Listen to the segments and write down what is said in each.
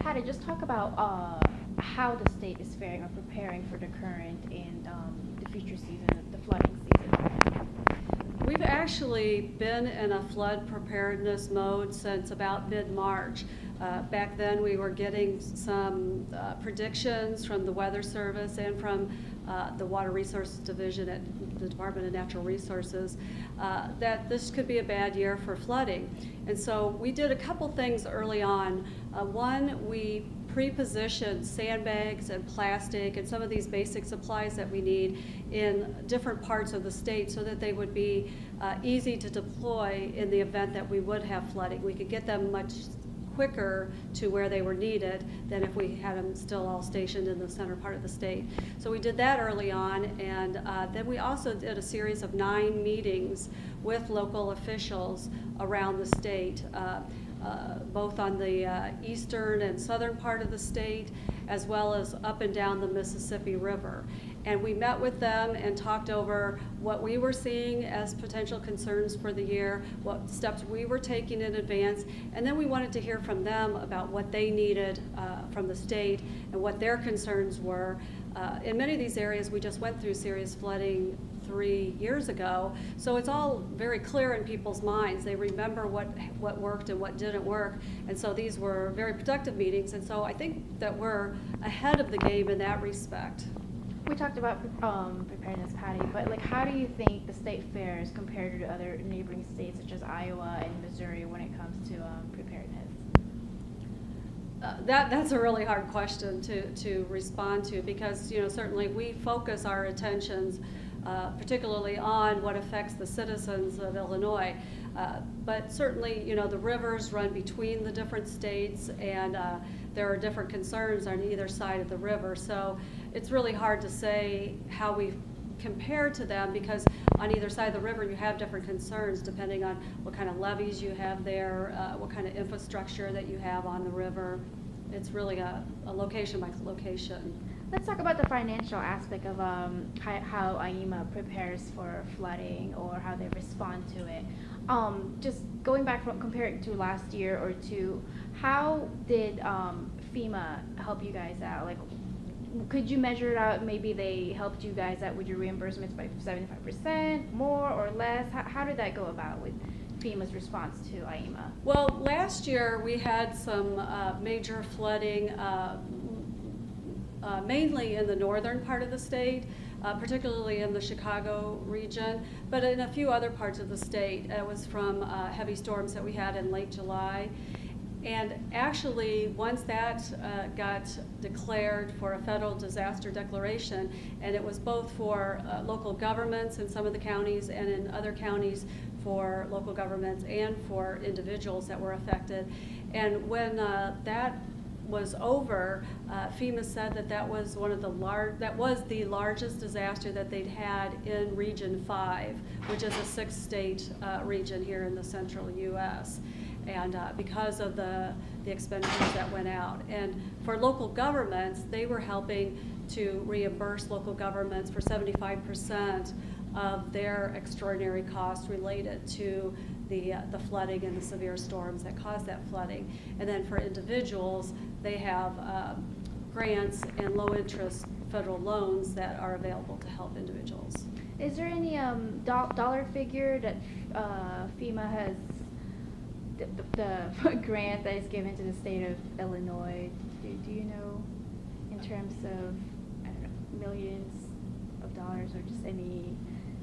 Patty, just talk about how the state is faring or preparing for the current and the future season, the flooding season. We've actually been in a flood preparedness mode since about mid-March. Back then we were getting some predictions from the Weather Service and from the Water Resources Division at the Department of Natural Resources that this could be a bad year for flooding. And so we did a couple things early on. One, we pre-positioned sandbags and plastic and some of these basic supplies that we need in different parts of the state so that they would be easy to deploy in the event that we would have flooding. We could get them much quicker to where they were needed than if we had them still all stationed in the center part of the state. So we did that early on, and then we also did a series of 9 meetings with local officials around the state, both on the eastern and southern part of the state, as well as up and down the Mississippi River. And we met with them and talked over what we were seeing as potential concerns for the year, what steps we were taking in advance, and then we wanted to hear from them about what they needed from the state and what their concerns were. In many of these areas, we just went through serious flooding 3 years ago, so it's all very clear in people's minds. They remember what worked and what didn't work, and so these were very productive meetings, and so I think that we're ahead of the game in that respect. We talked about preparedness, Patty, but like, how do you think the state fares compared to other neighboring states such as Iowa and Missouri when it comes to preparedness? That's a really hard question to respond to, because certainly we focus our attentions particularly on what affects the citizens of Illinois. But certainly, the rivers run between the different states, and there are different concerns on either side of the river. So it's really hard to say how we compare to them, because on either side of the river you have different concerns depending on what kind of levees you have there, what kind of infrastructure that you have on the river. It's really a location by location. Let's talk about the financial aspect of how IEMA prepares for flooding or how they respond to it. Just going back from comparing to last year or two, how did FEMA help you guys out? Like, could you measure it out? Maybe they helped you guys out with your reimbursements by 75%, more or less? How did that go about with FEMA's response to IEMA? Well, last year we had some major flooding, mainly in the northern part of the state, particularly in the Chicago region, but in a few other parts of the state. It was from heavy storms that we had in late July. And actually, once that got declared for a federal disaster declaration, and it was both for local governments in some of the counties and in other counties for local governments and for individuals that were affected. And when that was over, FEMA said that was the largest disaster that they'd had in Region 5, which is a 6-state region here in the central U.S. And because of the expenditures that went out. And for local governments, they were helping to reimburse local governments for 75% of their extraordinary costs related to the flooding and the severe storms that caused that flooding. And then for individuals, they have grants and low-interest federal loans that are available to help individuals. Is there any dollar figure that FEMA has, the grant that is given to the state of Illinois? Do you know, in terms of, I don't know, millions of dollars or just any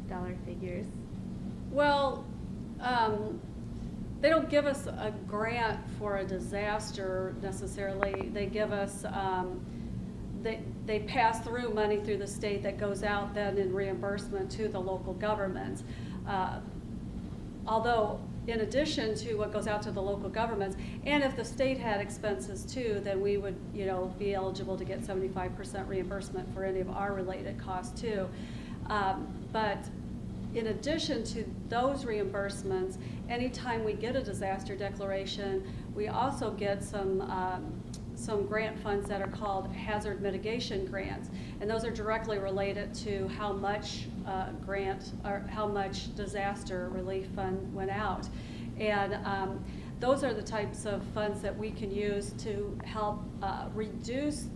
dollar figures? Well, they don't give us a grant for a disaster necessarily. They give us, they pass through money through the state that goes out then in reimbursement to the local governments. Although, in addition to what goes out to the local governments, and if the state had expenses too, then we would, be eligible to get 75% reimbursement for any of our related costs too. But in addition to those reimbursements, anytime we get a disaster declaration, we also get some grant funds that are called hazard mitigation grants, and those are directly related to how much grant or how much disaster relief fund went out. And those are the types of funds that we can use to help reduce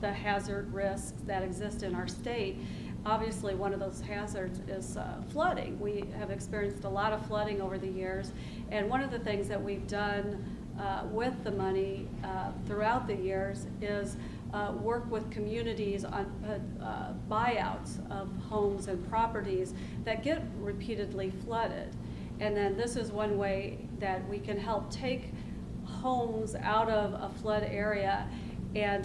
the hazard risks that exist in our state. Obviously, one of those hazards is flooding. We have experienced a lot of flooding over the years, and one of the things that we've done with the money throughout the years is work with communities on buyouts of homes and properties that get repeatedly flooded. And then this is one way that we can help take homes out of a flood area, and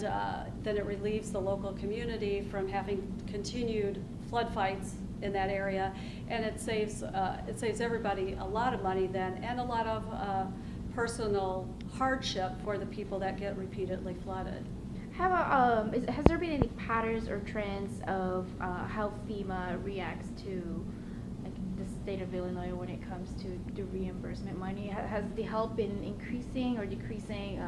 then it relieves the local community from having continued flood fights in that area, and it saves everybody a lot of money then, and a lot of personal hardship for the people that get repeatedly flooded. How about, has there been any patterns or trends of how FEMA reacts to like the state of Illinois when it comes to the reimbursement money? Has the help been increasing or decreasing?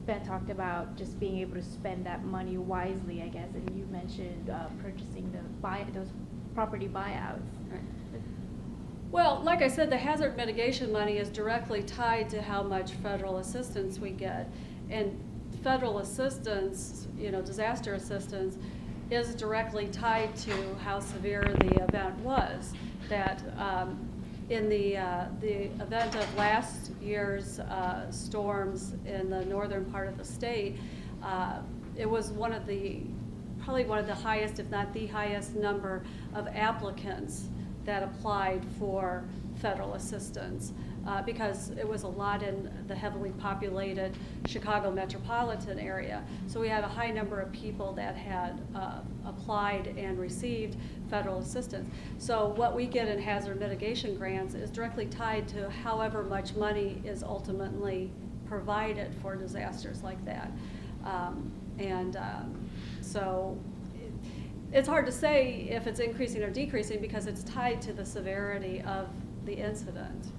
Ben talked about just being able to spend that money wisely, I guess, and you mentioned purchasing those property buyouts. Right. Well, like I said, the hazard mitigation money is directly tied to how much federal assistance we get. And federal assistance, disaster assistance, is directly tied to how severe the event was. That in the event of last year's storms in the northern part of the state, it was probably one of the highest, if not the highest number of applicants that applied for federal assistance because it was a lot in the heavily populated Chicago metropolitan area. So we had a high number of people that had applied and received federal assistance. So what we get in hazard mitigation grants is directly tied to however much money is ultimately provided for disasters like that. So it's hard to say if it's increasing or decreasing because it's tied to the severity of the incident.